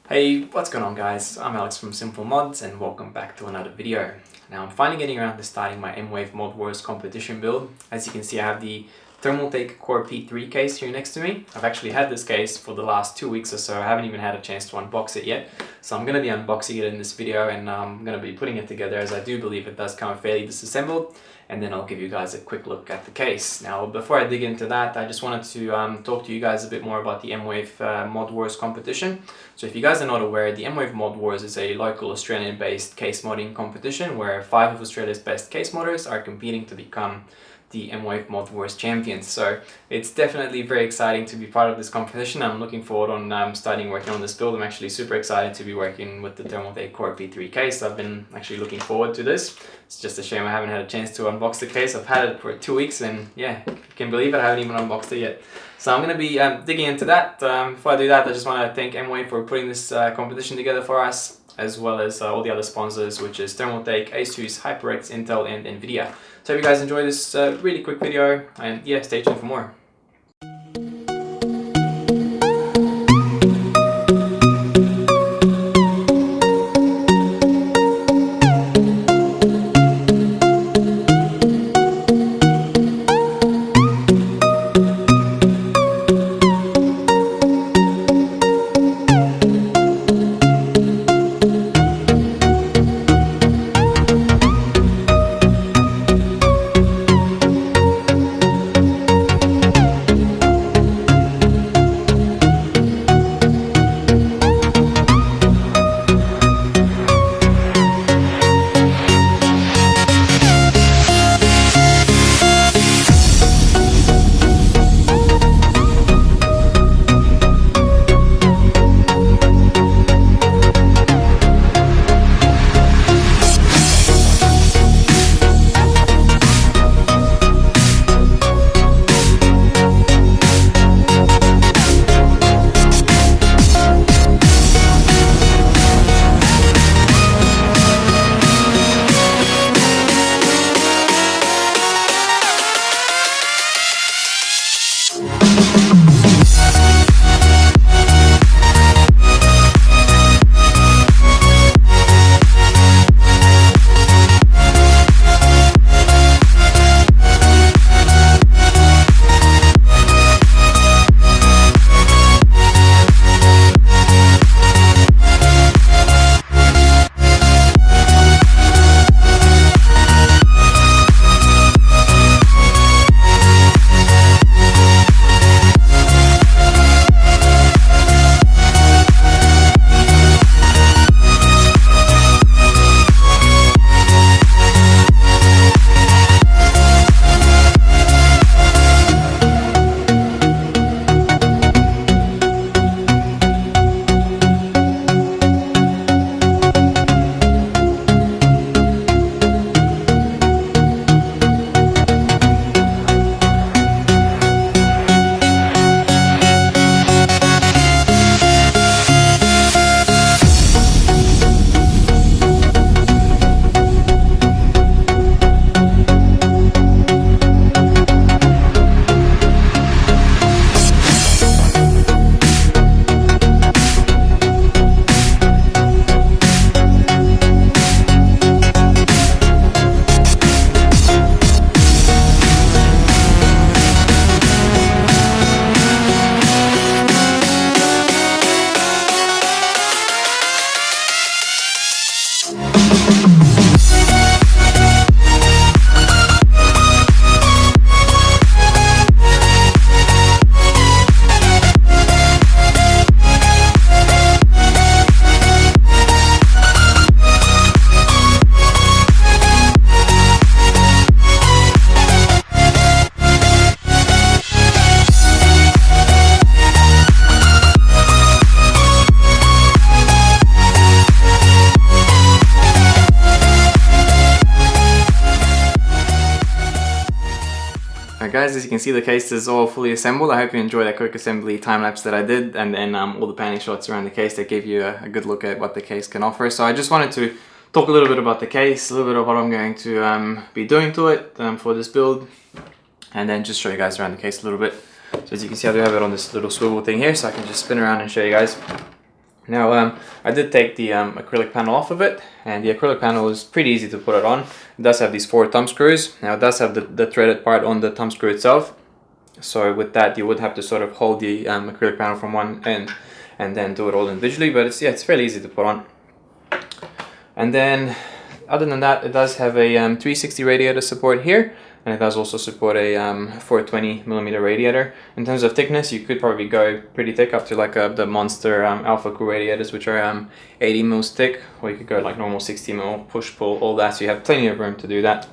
Hey, what's going on guys? I'm Alex from Simple Mods and welcome back to another video. Now I'm finally getting around to starting my Mwave ModWars competition build. As you can see, I have the Thermaltake Core P3 case here next to me. I've actually had this case for the last 2 weeks or so. I haven't even had a chance to unbox it yet. So I'm going to be unboxing it in this video and I'm going to be putting it together, as I do believe it does come fairly disassembled. And then I'll give you guys a quick look at the case. Now before I dig into that, I just wanted to talk to you guys a bit more about the Mwave ModWars competition. So if you guys are not aware, the Mwave ModWars is a local Australian based case modding competition where 5 of Australia's best case modders are competing to become the Mwave ModWars champions. So it's definitely very exciting to be part of this competition. I'm looking forward on starting working on this build. I'm actually super excited to be working with the Thermaltake Core P3 case. I've been actually looking forward to this. It's just a shame I haven't had a chance to unbox the case. I've had it for 2 weeks and yeah, you can believe it, I haven't even unboxed it yet. So I'm going to be digging into that. Before I do that, I just want to thank Mwave for putting this competition together for us, as well as all the other sponsors, which is Thermaltake, Asus, HyperX, Intel, and Nvidia. So I hope you guys enjoy this really quick video, and yeah, stay tuned for more. Alright guys, as you can see, the case is all fully assembled. I hope you enjoyed that quick assembly time lapse that I did, and then all the panning shots around the case that gave you a good look at what the case can offer. So I just wanted to talk a little bit about the case, a little bit of what I'm going to be doing to it for this build, and then just show you guys around the case a little bit. So as you can see, I do have it on this little swivel thing here, so I can just spin around and show you guys. Now I did take the acrylic panel off of it, and the acrylic panel is pretty easy to put it on. It does have these 4 thumb screws. Now it does have the threaded part on the thumb screw itself, so with that you would have to sort of hold the acrylic panel from one end and then do it all individually, but it's fairly easy to put on. And then other than that, it does have a 360 radiator support here, and it does also support a 420mm radiator. In terms of thickness, you could probably go pretty thick, up to like the Monster Alpha Cool radiators, which are 80mm thick, or you could go like normal 60mm, push, pull, all that, so you have plenty of room to do that.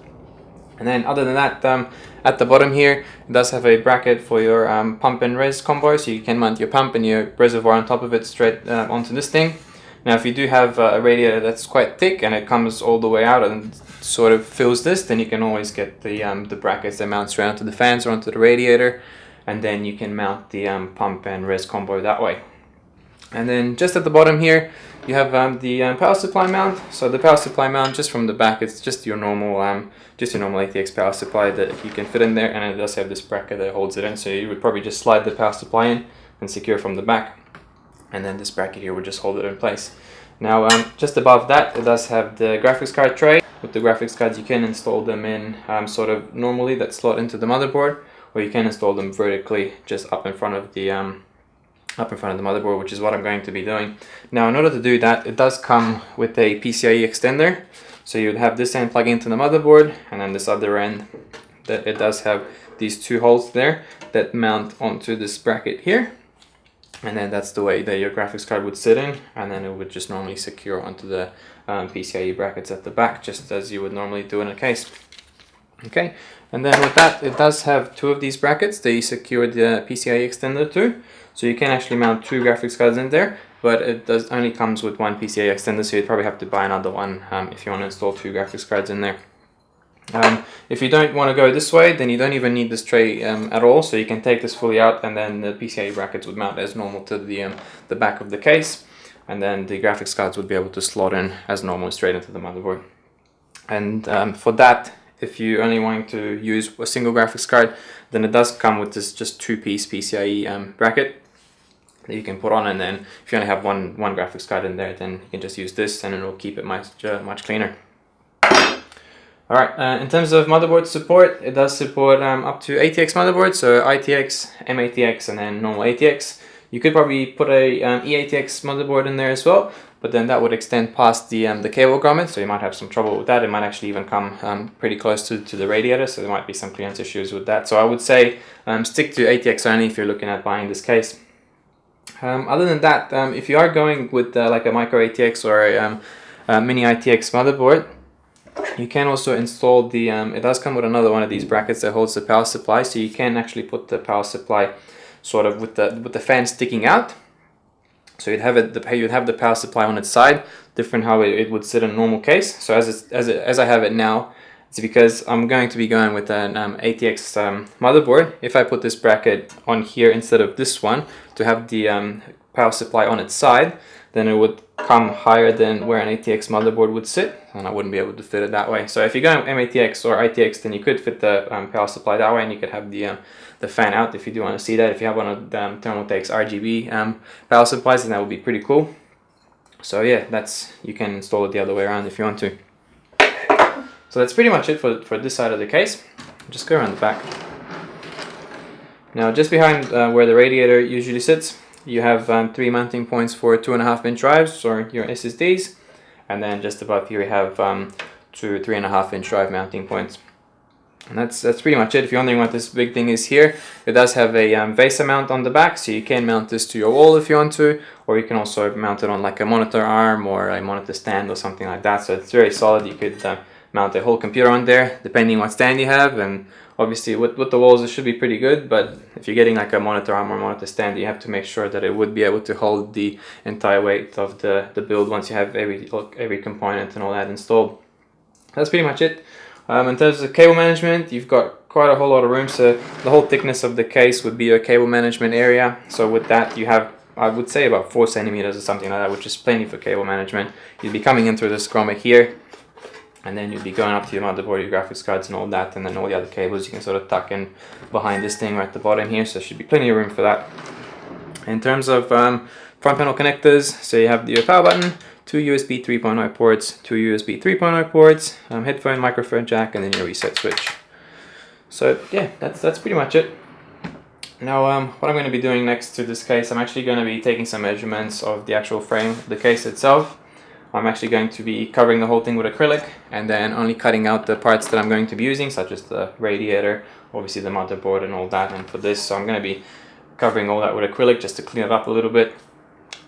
And then other than that, at the bottom here, it does have a bracket for your pump and res combo, so you can mount your pump and your reservoir on top of it straight onto this thing. Now if you do have a radiator that's quite thick and it comes all the way out and sort of fills this, then you can always get the brackets that mount straight onto the fans or onto the radiator, and then you can mount the pump and res combo that way. And then just at the bottom here, you have the power supply mount. So the power supply mount, just from the back, it's just your normal ATX power supply that you can fit in there, and it does have this bracket that holds it in. So you would probably just slide the power supply in and secure from the back, and then this bracket here would just hold it in place. Now just above that, it does have the graphics card tray. With the graphics cards, you can install them in sort of normally that slot into the motherboard, or you can install them vertically just up in front of the motherboard, which is what I'm going to be doing. Now in order to do that, it does come with a Pcie Extender. So you would have this end plug into the motherboard, and then this other end, that it does have these 2 holes there that mount onto this bracket here. And then that's the way that your graphics card would sit in, and then it would just normally secure onto the PCIe brackets at the back, just as you would normally do in a case. Okay, and then with that, it does have 2 of these brackets that you secure the PCIe Extender to. So you can actually mount 2 graphics cards in there, but it only comes with 1 PCIe Extender, so you'd probably have to buy another one if you want to install 2 graphics cards in there. If you don't want to go this way, then you don't even need this tray at all, so you can take this fully out, and then the PCIe brackets would mount as normal to the back of the case, and then the graphics cards would be able to slot in as normal straight into the motherboard. And for that, if you only want to use a single graphics card, then it does come with this just 2-piece PCIe bracket that you can put on, and then if you only have one graphics card in there, then you can just use this and it will keep it much cleaner. Alright, in terms of motherboard support, it does support up to ATX motherboards, so ITX, MATX, and then normal ATX. You could probably put a eATX motherboard in there as well, but then that would extend past the cable grommet, so you might have some trouble with that. It might actually even come pretty close to the radiator, so there might be some clearance issues with that. So I would say stick to ATX only if you're looking at buying this case. Other than that, if you are going with like a micro ATX or a mini ITX motherboard, you can also install the, it does come with another one of these brackets that holds the power supply, so you can actually put the power supply sort of with the fan sticking out. So you'd have the power supply on its side, different how it would sit in a normal case. So as I have it now, it's because I'm going to be going with an ATX motherboard. If I put this bracket on here instead of this one to have the power supply on its side, then it would come higher than where an ATX motherboard would sit, and I wouldn't be able to fit it that way. So if you're going MATX or ITX, then you could fit the power supply that way, and you could have the fan out if you do want to see that. If you have one of Thermaltake's RGB power supplies, then that would be pretty cool. So yeah, you can install it the other way around if you want to. So that's pretty much it for this side of the case. Just go around the back. Now just behind where the radiator usually sits, you have 3 mounting points for 2.5-inch drives or your SSDs, and then just above here you have 2 3.5-inch drive mounting points. And that's pretty much it. If you're wondering what this big thing is here, it does have a VESA mount on the back, so you can mount this to your wall if you want to, or you can also mount it on like a monitor arm or a monitor stand or something like that. So it's very solid. You could mount a whole computer on there, depending what stand you have, and obviously with the walls it should be pretty good, but if you're getting like a monitor arm or monitor stand, you have to make sure that it would be able to hold the entire weight of the build once you have every component and all that installed. That's pretty much it. In terms of cable management, you've got quite a whole lot of room, so the whole thickness of the case would be your cable management area. So with that you have, I would say, about 4 centimeters or something like that, which is plenty for cable management. You'd be coming in through this grommet here, and then you'd be going up to your motherboard, your graphics cards and all that, and then all the other cables you can sort of tuck in behind this thing right at the bottom here, so there should be plenty of room for that. In terms of front panel connectors. So you have your power button, 2 USB 3.0 ports, 2 USB 3.0 ports, headphone, microphone jack, and then your reset switch. So yeah, that's pretty much it. Now what I'm going to be doing next to this case, I'm actually going to be taking some measurements of the actual frame of the case itself. I'm actually going to be covering the whole thing with acrylic and then only cutting out the parts that I'm going to be using, such as the radiator, obviously the motherboard and all that. And for this, so I'm going to be covering all that with acrylic just to clean it up a little bit.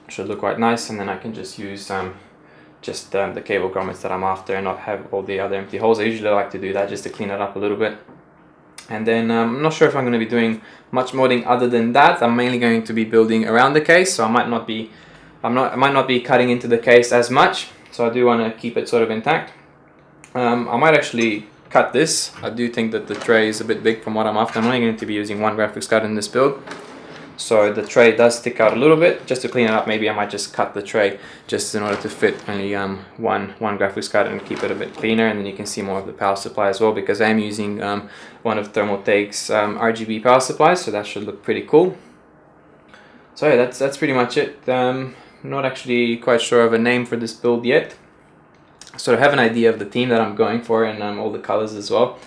Should look quite nice, and then I can just use the cable grommets that I'm after and not have all the other empty holes. I usually like to do that just to clean it up a little bit. And then I'm not sure if I'm going to be doing much modding other than that. I'm mainly going to be building around the case, so I might not be cutting into the case as much. So I do want to keep it sort of intact. I might actually cut this. I do think that the tray is a bit big from what I'm after. I'm only going to be using one graphics card in this build. So the tray does stick out a little bit. Just to clean it up, maybe I might just cut the tray just in order to fit only one graphics card and keep it a bit cleaner. And then you can see more of the power supply as well, because I am using one of Thermaltake's RGB power supplies, so that should look pretty cool. So yeah, that's pretty much it. Not actually quite sure of a name for this build yet. Sort of have an idea of the theme that I'm going for and all the colors as well.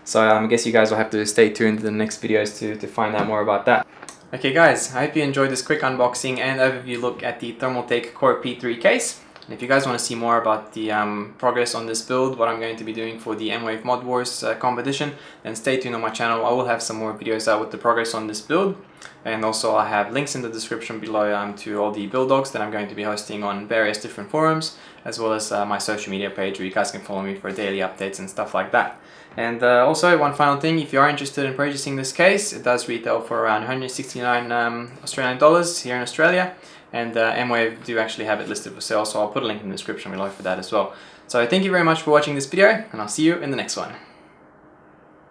So I guess you guys will have to stay tuned to the next videos to find out more about that. Okay guys, I hope you enjoyed this quick unboxing and overview look at the Thermaltake Core P3 case. And if you guys want to see more about the progress on this build, what I'm going to be doing for the Mwave ModWars competition, then stay tuned on my channel. I will have some more videos out with the progress on this build. And also I have links in the description below to all the build docs that I'm going to be hosting on various different forums, as well as my social media page where you guys can follow me for daily updates and stuff like that. And also one final thing, if you are interested in purchasing this case, it does retail for around 169 Australian dollars here in Australia. And Mwave do actually have it listed for sale, so I'll put a link in the description below for that as well. So thank you very much for watching this video, and I'll see you in the next one.